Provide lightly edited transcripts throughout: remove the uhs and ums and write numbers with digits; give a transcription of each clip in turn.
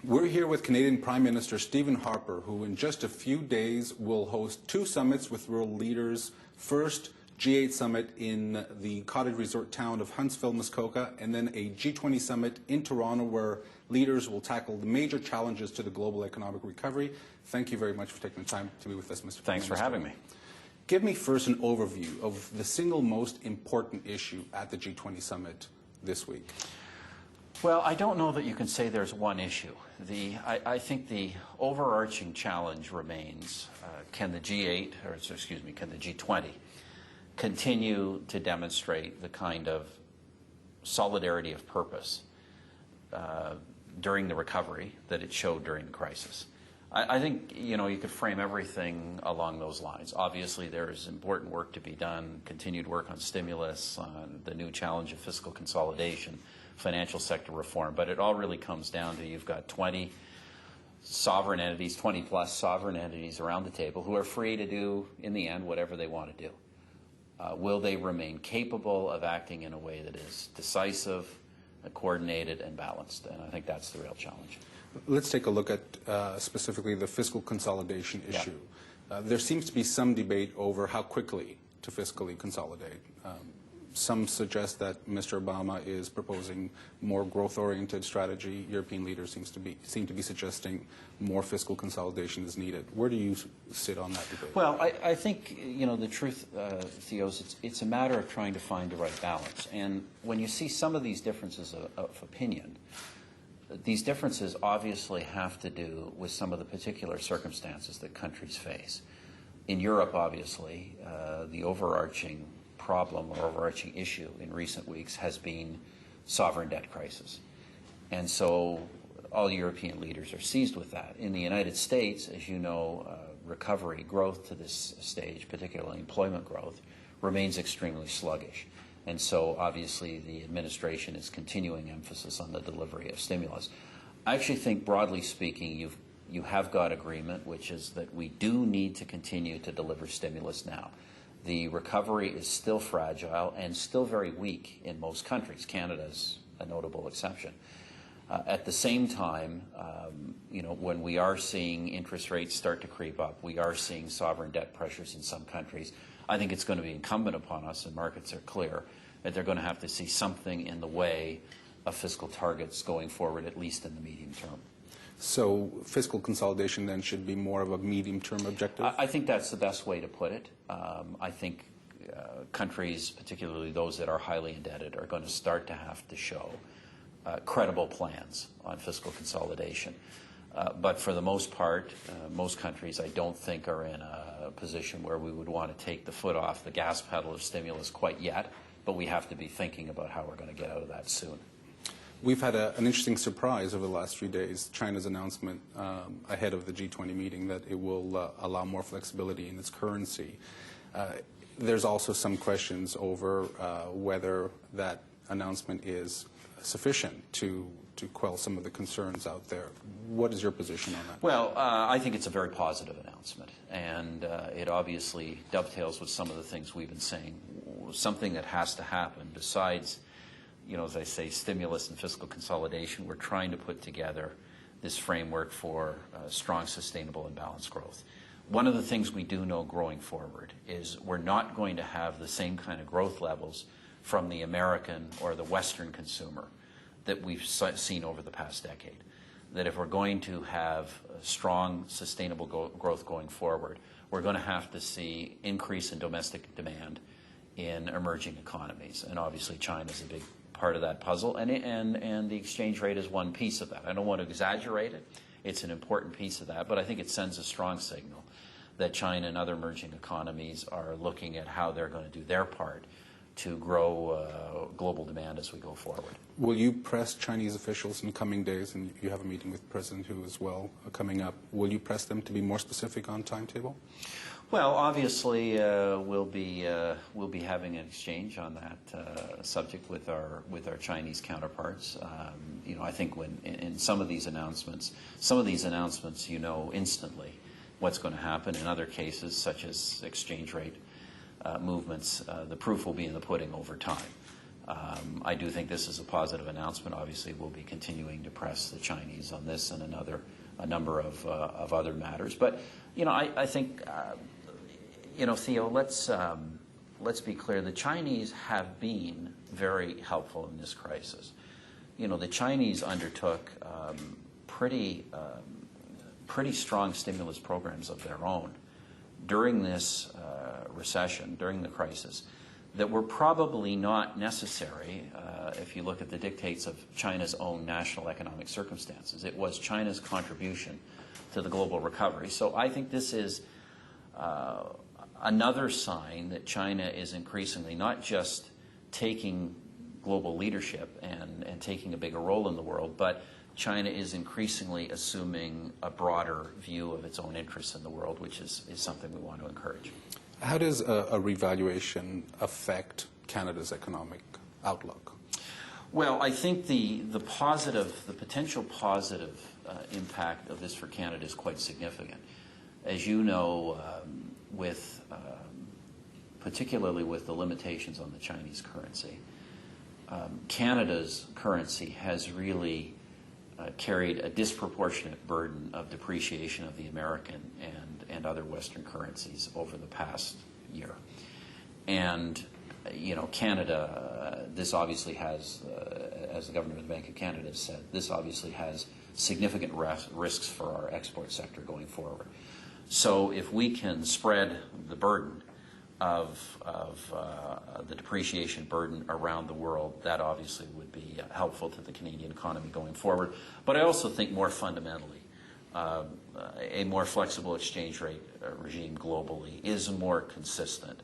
We're here with Canadian Prime Minister Stephen Harper, who in just a few days will host two summits with world leaders. First, G8 summit in the cottage resort town of Huntsville, Muskoka, and then a G20 summit in Toronto where leaders will tackle the major challenges to the global economic recovery. Thank you very much for taking the time to be with us, Mr. Thanks for having me. Give me first an overview of the single most important issue at the G20 summit this week. Well, I don't know that you can say there's one issue. I think the overarching challenge remains, can the G8, or excuse me, can the G20 continue to demonstrate the kind of solidarity of purpose during the recovery that it showed during the crisis? I think, you know, you could frame everything along those lines. Obviously, there is important work to be done, continued work on stimulus, on the new challenge of fiscal consolidation, financial sector reform, but it all really comes down to you've got 20 sovereign entities, 20 plus sovereign entities around the table who are free to do, in the end, whatever they want to do. Will they remain capable of acting in a way that is decisive, coordinated, and balanced? And I think that's the real challenge. Let's take a look at specifically the fiscal consolidation issue. Yeah. There seems to be some debate over how quickly to fiscally consolidate. Some suggest that Mr. Obama is proposing more growth-oriented strategy. European leaders seem to be suggesting more fiscal consolidation is needed. Where do you sit on that debate? Well, I think, you know, the truth, Theos, it's a matter of trying to find the right balance. And when you see some of these differences of opinion, these differences obviously have to do with some of the particular circumstances that countries face. In Europe, obviously, the overarching problem or overarching issue in recent weeks has been sovereign debt crisis. And so all European leaders are seized with that. In the United States, as you know, recovery, growth to this stage, particularly employment growth, remains extremely sluggish. And so obviously the administration is continuing emphasis on the delivery of stimulus. I actually think, broadly speaking, you have got agreement, which is that we do need to continue to deliver stimulus now. The recovery is still fragile and still very weak in most countries. Canada's a notable exception. At the same time, you know, when we are seeing interest rates start to creep up, we are seeing sovereign debt pressures in some countries. I think it's going to be incumbent upon us, and markets are clear, that they're going to have to see something in the way of fiscal targets going forward, at least in the medium term. So fiscal consolidation then should be more of a medium-term objective? I think that's the best way to put it. I think countries, particularly those that are highly indebted, are going to start to have to show credible plans on fiscal consolidation. But for the most part, most countries I don't think are in a position where we would want to take the foot off the gas pedal of stimulus quite yet, but we have to be thinking about how we're going to get out of that soon. We've had an interesting surprise over the last few days, China's announcement ahead of the G20 meeting that it will allow more flexibility in its currency. There's also some questions over whether that announcement is sufficient to quell some of the concerns out there. What is your position on that? Well, I think it's a very positive announcement, and it obviously dovetails with some of the things we've been saying. Something that has to happen besides, you know, as I say, stimulus and fiscal consolidation. We're trying to put together this framework for strong, sustainable, and balanced growth. One of the things we do know growing forward is we're not going to have the same kind of growth levels from the American or the Western consumer that we've seen over the past decade. That if we're going to have strong, sustainable growth going forward, we're going to have to see increase in domestic demand in emerging economies. And obviously China's a big part of that puzzle, and the exchange rate is one piece of that. I don't want to exaggerate it. It's an important piece of that, but I think it sends a strong signal that China and other emerging economies are looking at how they're going to do their part to grow global demand as we go forward. Will you press Chinese officials in coming days, and you have a meeting with President Hu as well coming up, will you press them to be more specific on timetable? Well, obviously, we'll be having an exchange on that subject with our Chinese counterparts. You know, I think when in some of these announcements, you know instantly what's going to happen. In other cases, such as exchange rate movements, the proof will be in the pudding over time. I do think this is a positive announcement. Obviously, we'll be continuing to press the Chinese on this and a number of other matters. But, I think, Theo, let's be clear. The Chinese have been very helpful in this crisis. The Chinese undertook pretty strong stimulus programs of their own during this recession, during the crisis, that were probably not necessary if you look at the dictates of China's own national economic circumstances. It was China's contribution to the global recovery. So I think this is another sign that China is increasingly not just taking global leadership and taking a bigger role in the world, but China is increasingly assuming a broader view of its own interests in the world, which is something we want to encourage. How does a revaluation affect Canada's economic outlook? Well, I think the potential positive impact of this for Canada is quite significant. As you know, particularly with the limitations on the Chinese currency, Canada's currency has really carried a disproportionate burden of depreciation of the American and other Western currencies over the past year. And, Canada, this obviously has, as the Governor of the Bank of Canada has said, this obviously has significant risks for our export sector going forward. So if we can spread the burden of the depreciation burden around the world, that obviously would be helpful to the Canadian economy going forward. But I also think more fundamentally, a more flexible exchange rate regime globally is more consistent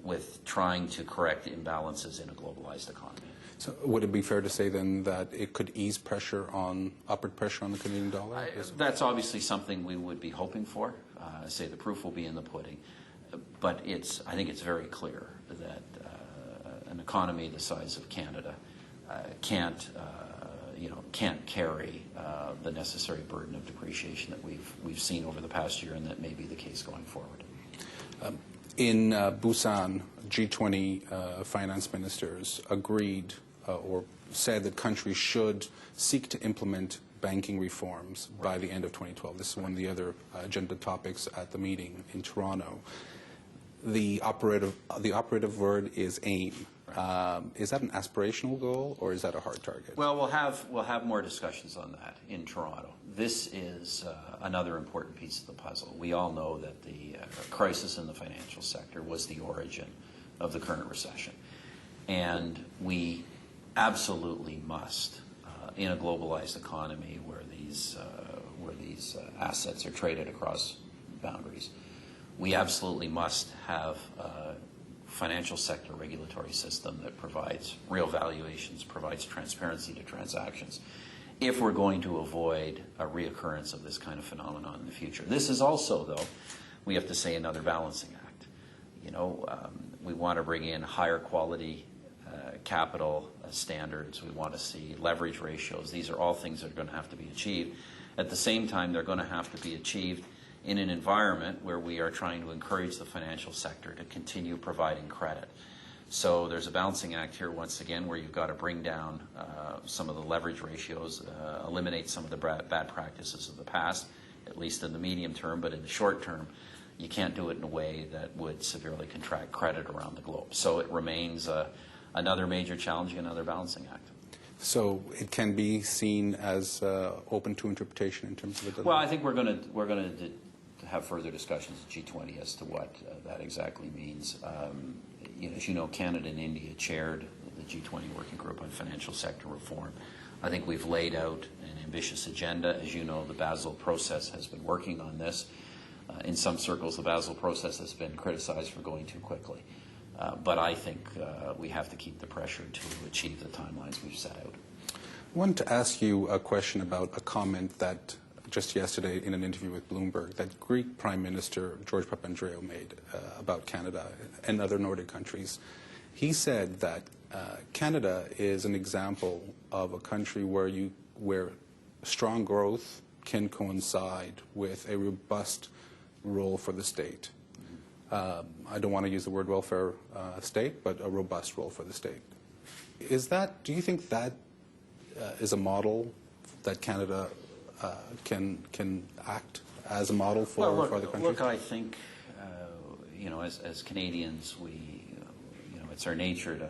with trying to correct imbalances in a globalized economy. So would it be fair to say then that it could ease upward pressure on the Canadian dollar? That's obviously something we would be hoping for. Say the proof will be in the pudding. But I think it's very clear that an economy the size of Canada can't carry the necessary burden of depreciation that we've seen over the past year, and that may be the case going forward. In Busan, G20 finance ministers agreed or said that countries should seek to implement banking reforms by the end of 2012. This is one of the other agenda topics at the meeting in Toronto. The operative word is aim. Is that an aspirational goal, or is that a hard target? Well, we'll have more discussions on that in Toronto. This is another important piece of the puzzle. We all know that the crisis in the financial sector was the origin of the current recession, and we absolutely must, in a globalized economy where these assets are traded across boundaries, we absolutely must have a financial sector regulatory system that provides real valuations, provides transparency to transactions, if we're going to avoid a reoccurrence of this kind of phenomenon in the future. This is also, though, we have to say, another balancing act. We want to bring in higher quality capital standards. We want to see leverage ratios. These are all things that are going to have to be achieved. At the same time, they're going to have to be achieved in an environment where we are trying to encourage the financial sector to continue providing credit. So there's a balancing act here, once again, where you've got to bring down some of the leverage ratios, eliminate some of the bad practices of the past, at least in the medium term, but in the short term, you can't do it in a way that would severely contract credit around the globe. So it remains another major challenge, another balancing act. So it can be seen as open to interpretation in terms of the... Well, I think we're going to have further discussions at G20 as to what that exactly means. As you know, Canada and India chaired the G20 Working Group on Financial Sector Reform. I think we've laid out an ambitious agenda. As you know, the Basel process has been working on this. In some circles, the Basel process has been criticized for going too quickly. But I think we have to keep the pressure to achieve the timelines we've set out. I wanted to ask you a question about a comment that just yesterday in an interview with Bloomberg that Greek Prime Minister George Papandreou made about Canada and other Nordic countries. He said that Canada is an example of a country where strong growth can coincide with a robust role for the state. I don't want to use the word welfare state, but a robust role for the state. Do you think that is a model that Canada can act as a model for, well, for other countries? Look, I think, as Canadians, it's our nature to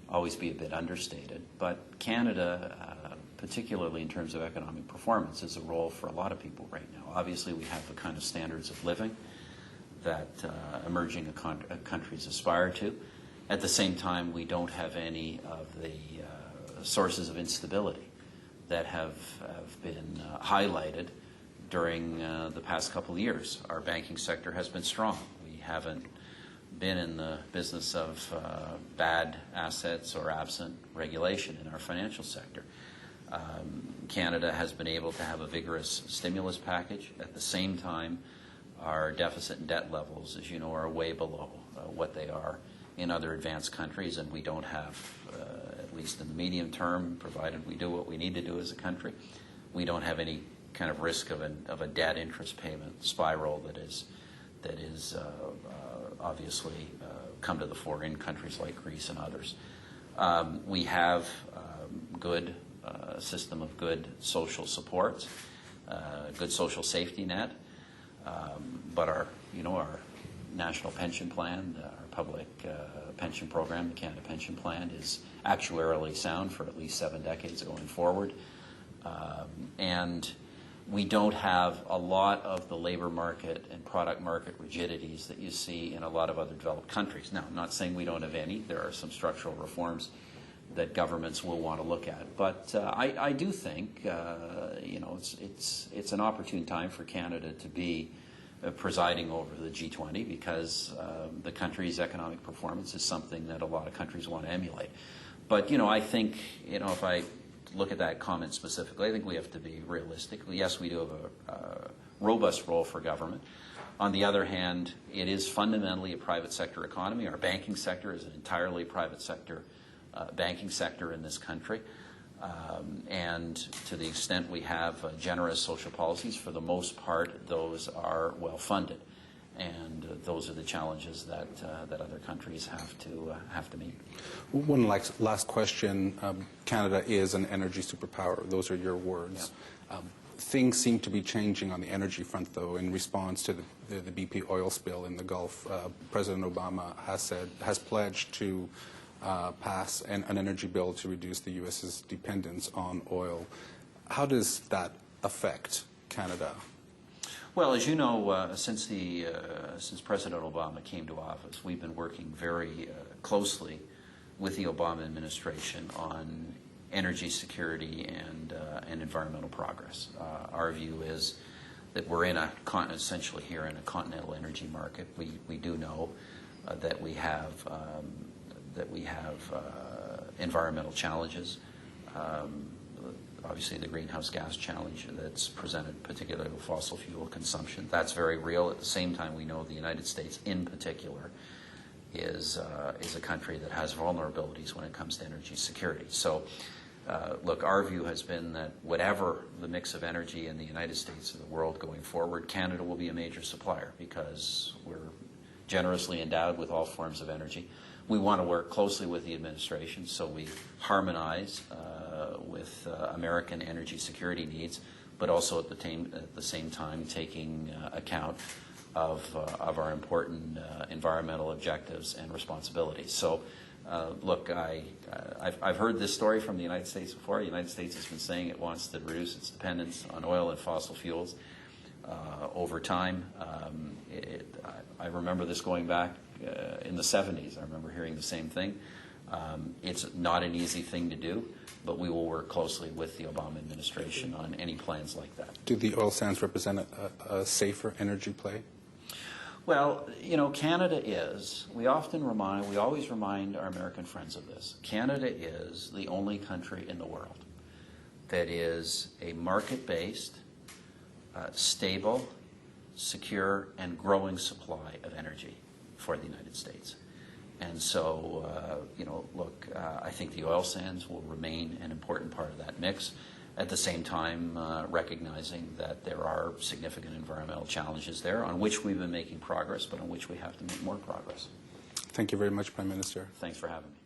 always be a bit understated. But Canada, particularly in terms of economic performance, is a role for a lot of people right now. Obviously, we have the kind of standards of living that emerging countries aspire to. At the same time, we don't have any of the sources of instability that have been highlighted during the past couple of years. Our banking sector has been strong. We haven't been in the business of bad assets or absent regulation in our financial sector. Canada has been able to have a vigorous stimulus package. At the same time, our deficit and debt levels, as you know, are way below what they are in other advanced countries, and we don't have, at least in the medium term, provided we do what we need to do as a country, we don't have any kind of risk of a debt interest payment spiral that is obviously come to the fore in countries like Greece and others. We have good system of good social supports, good social safety net, but our national pension plan, our public pension program, the Canada Pension Plan, is actuarially sound for at least 7 decades going forward. And we don't have a lot of the labor market and product market rigidities that you see in a lot of other developed countries. Now, I'm not saying we don't have any. There are some structural reforms that governments will want to look at. But I do think, it's an opportune time for Canada to be presiding over the G20 because the country's economic performance is something that a lot of countries want to emulate. But, I think, if I look at that comment specifically, I think we have to be realistic. Yes, we do have a robust role for government. On the other hand, it is fundamentally a private sector economy. Our banking sector is an entirely private sector banking sector in this country. And to the extent we have generous social policies, for the most part, those are well funded. And those are the challenges that other countries have to meet. One last question. Canada is an energy superpower. Those are your words. Yeah. Things seem to be changing on the energy front, though, in response to the BP oil spill in the Gulf. President Obama has pledged to pass an energy bill to reduce the U.S.'s dependence on oil. How does that affect Canada? Well, as you know, since President Obama came to office, we've been working very closely with the Obama administration on energy security and environmental progress. Our view is that we're essentially here in a continental energy market. We do know that we have environmental challenges. Obviously, the greenhouse gas challenge that's presented, particularly with fossil fuel consumption, that's very real. At the same time, we know the United States, in particular, is a country that has vulnerabilities when it comes to energy security. So, look, our view has been that whatever the mix of energy in the United States or the world going forward, Canada will be a major supplier because we're generously endowed with all forms of energy. We want to work closely with the administration so we harmonize with American energy security needs, but also at the same time taking account of our important environmental objectives and responsibilities. So, look, I've heard this story from the United States before. The United States has been saying it wants to reduce its dependence on oil and fossil fuels over time. I remember this going back in the 70s. I remember hearing the same thing. It's not an easy thing to do, but we will work closely with the Obama administration on any plans like that. Do the oil sands represent a safer energy play? Well, Canada is. We always remind our American friends of this. Canada is the only country in the world that is a market-based, stable, secure, and growing supply of energy for the United States. And so, look, I think the oil sands will remain an important part of that mix, at the same time recognizing that there are significant environmental challenges there on which we've been making progress, but on which we have to make more progress. Thank you very much, Prime Minister. Thanks for having me.